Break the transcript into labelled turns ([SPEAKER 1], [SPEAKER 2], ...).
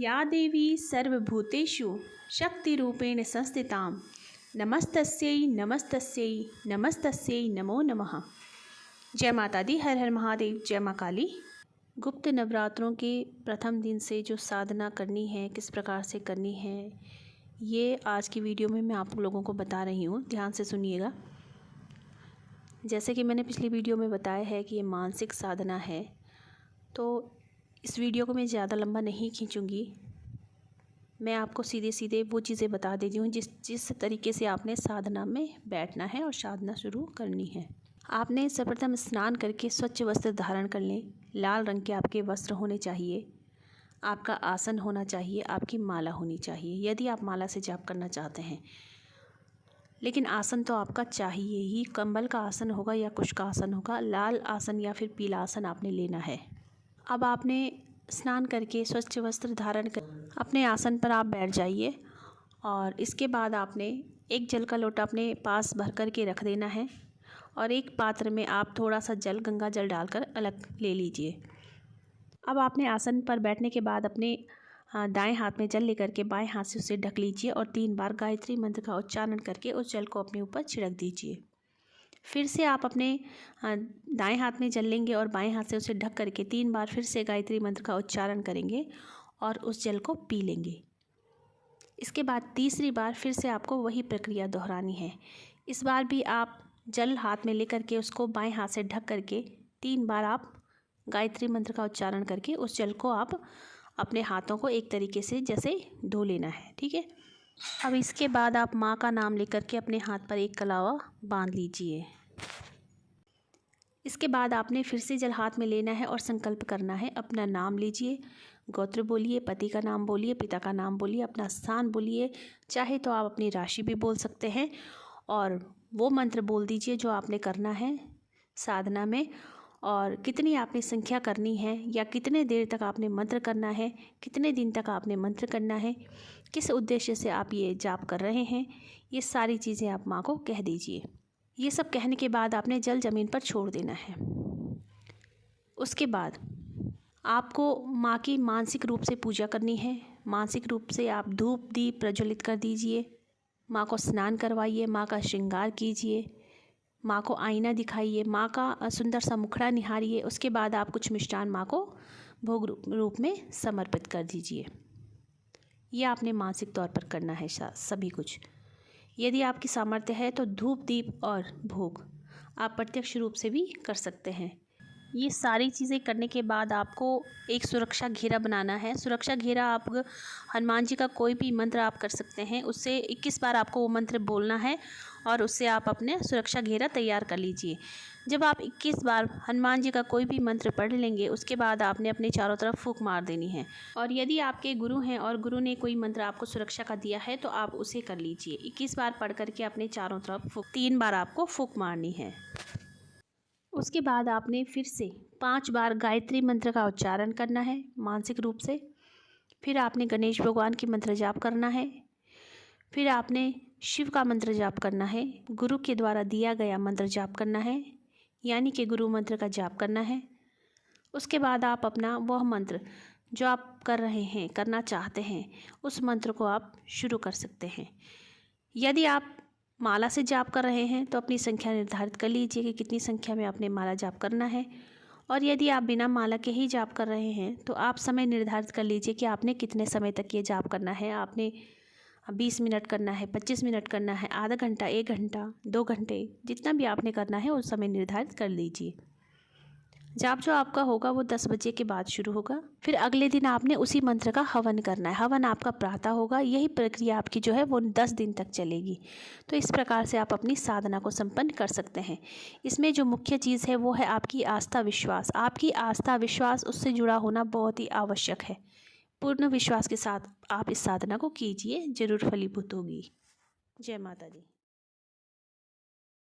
[SPEAKER 1] या देवी सर्वभूतेषु शक्तिरूपेण संस्थितां नमस्तस्यै नमस्तस्यै नमस्तस्यै नमो नमः। जय माता दी। हर हर महादेव। जय माँ काली। गुप्त नवरात्रों के प्रथम दिन से जो साधना करनी है, किस प्रकार से करनी है, ये आज की वीडियो में मैं आप लोगों को बता रही हूँ। ध्यान से सुनिएगा। जैसे कि मैंने पिछली वीडियो में बताया है कि ये मानसिक साधना है, तो इस वीडियो को मैं ज़्यादा लंबा नहीं खींचूँगी। मैं आपको सीधे सीधे वो चीज़ें बता देती हूँ जिस तरीके से आपने साधना में बैठना है और साधना शुरू करनी है। आपने सर्वप्रथम स्नान करके स्वच्छ वस्त्र धारण कर लें। लाल रंग के आपके वस्त्र होने चाहिए, आपका आसन होना चाहिए, आपकी माला होनी चाहिए यदि आप माला से जाप करना चाहते हैं। लेकिन आसन तो आपका चाहिए ही। कंबल का आसन होगा या कुश का आसन होगा, लाल आसन या फिर पीला आसन आपने लेना है। अब आपने स्नान करके स्वच्छ वस्त्र धारण कर अपने आसन पर आप बैठ जाइए और इसके बाद आपने एक जल का लोटा अपने पास भर कर के रख देना है और एक पात्र में आप थोड़ा सा जल, गंगा जल डालकर अलग ले लीजिए। अब आपने आसन पर बैठने के बाद अपने दाएं हाथ में जल लेकर के बाएं हाथ से उसे ढक लीजिए और 3 बार गायत्री मंत्र का उच्चारण करके उस जल को अपने ऊपर छिड़क दीजिए। फिर से आप अपने दाएं हाथ में जल लेंगे और बाएं हाथ से उसे ढक करके 3 बार फिर से गायत्री मंत्र का उच्चारण करेंगे और उस जल को पी लेंगे। इसके बाद तीसरी बार फिर से आपको वही प्रक्रिया दोहरानी है। इस बार भी आप जल हाथ में लेकर के उसको बाएं हाथ से ढक करके 3 बार आप गायत्री मंत्र का उच्चारण करके उस जल को आप अपने हाथों को एक तरीके से जैसे धो लेना है। ठीक है। अब इसके बाद आप माँ का नाम लेकर के अपने हाथ पर एक कलावा बांध लीजिए। इसके बाद आपने फिर से जल हाथ में लेना है और संकल्प करना है। अपना नाम लीजिए, गोत्र बोलिए, पति का नाम बोलिए, पिता का नाम बोलिए, अपना स्थान बोलिए, चाहे तो आप अपनी राशि भी बोल सकते हैं और वो मंत्र बोल दीजिए जो आपने करना है साधना में, और कितनी आपने संख्या करनी है या कितने देर तक आपने मंत्र करना है, कितने दिन तक आपने मंत्र करना है, किस उद्देश्य से आप ये जाप कर रहे हैं, ये सारी चीज़ें आप माँ को कह दीजिए। ये सब कहने के बाद आपने जल ज़मीन पर छोड़ देना है। उसके बाद आपको माँ की मानसिक रूप से पूजा करनी है। मानसिक रूप से आप धूप दीप प्रज्वलित कर दीजिए, माँ को स्नान करवाइए, माँ का श्रृंगार कीजिए, माँ को आईना दिखाइए, माँ का सुंदर सा मुखड़ा निहारिए। उसके बाद आप कुछ मिष्ठान माँ को भोग रूप में समर्पित कर दीजिए। यह आपने मानसिक तौर पर करना है सभी कुछ। यदि आपकी सामर्थ्य है तो धूप दीप और भोग आप प्रत्यक्ष रूप से भी कर सकते हैं। ये सारी चीज़ें करने के बाद आपको एक सुरक्षा घेरा बनाना है। सुरक्षा घेरा आप हनुमान जी का कोई भी मंत्र आप कर सकते हैं, उससे 21 बार आपको वो मंत्र बोलना है और उससे आप अपने सुरक्षा घेरा तैयार कर लीजिए। जब आप 21 बार हनुमान जी का कोई भी मंत्र पढ़ लेंगे, उसके बाद आपने अपने चारों तरफ फूंक मार देनी है। और यदि आपके गुरु हैं और गुरु ने कोई मंत्र आपको सुरक्षा का दिया है तो आप उसे कर लीजिए। 21 बार पढ़ करके अपने चारों तरफ 3 बार आपको फूंक मारनी है। उसके बाद आपने फिर से 5 बार गायत्री मंत्र का उच्चारण करना है मानसिक रूप से। फिर आपने गणेश भगवान की मंत्र जाप करना है। फिर आपने शिव का मंत्र जाप करना है। गुरु के द्वारा दिया गया मंत्र जाप करना है, यानी कि गुरु मंत्र का जाप करना है। उसके बाद आप अपना वह मंत्र जो आप कर रहे हैं, करना चाहते हैं, उस मंत्र को आप शुरू कर सकते हैं। यदि आप माला से जाप कर रहे हैं तो अपनी संख्या निर्धारित कर लीजिए कि कितनी संख्या में आपने माला जाप करना है। और यदि आप बिना माला के ही जाप कर रहे हैं तो आप समय निर्धारित कर लीजिए कि आपने कितने समय तक ये जाप करना है। आपने 20 मिनट करना है, 25 मिनट करना है, आधा घंटा, 1 घंटा, 2 घंटे, जितना भी आपने करना है उस समय निर्धारित कर लीजिए। जाप जो आपका होगा वो 10 बजे के बाद शुरू होगा। फिर अगले दिन आपने उसी मंत्र का हवन करना है। हवन आपका प्रातः होगा। यही प्रक्रिया आपकी जो है वो 10 दिन तक चलेगी। तो इस प्रकार से आप अपनी साधना को संपन्न कर सकते हैं। इसमें जो मुख्य चीज़ है वो है आपकी आस्था विश्वास। आपकी आस्था विश्वास उससे जुड़ा होना बहुत ही आवश्यक है। पूर्ण विश्वास के साथ आप इस साधना को कीजिए, जरूर फलीभूत होगी। जय माता दी।